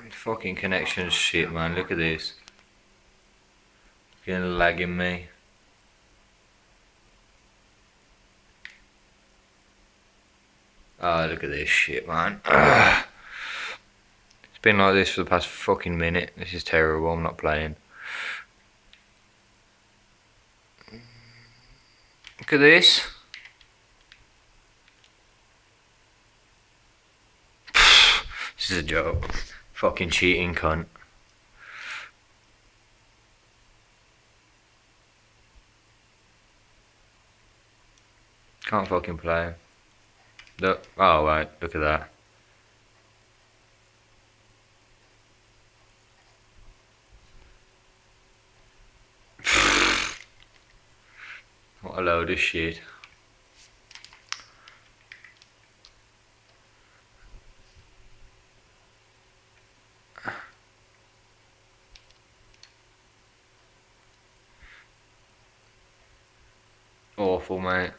Fucking connection's shit, man. Look at this. Fucking lagging me. Oh, look at this shit, man. Ugh. It's been like this for the past fucking minute. This is terrible. I'm not playing. Look at this. This is a joke. Fucking cheating cunt. Can't fucking play. Look. Oh, right. Look at that. What a load of shit. Awful, mate.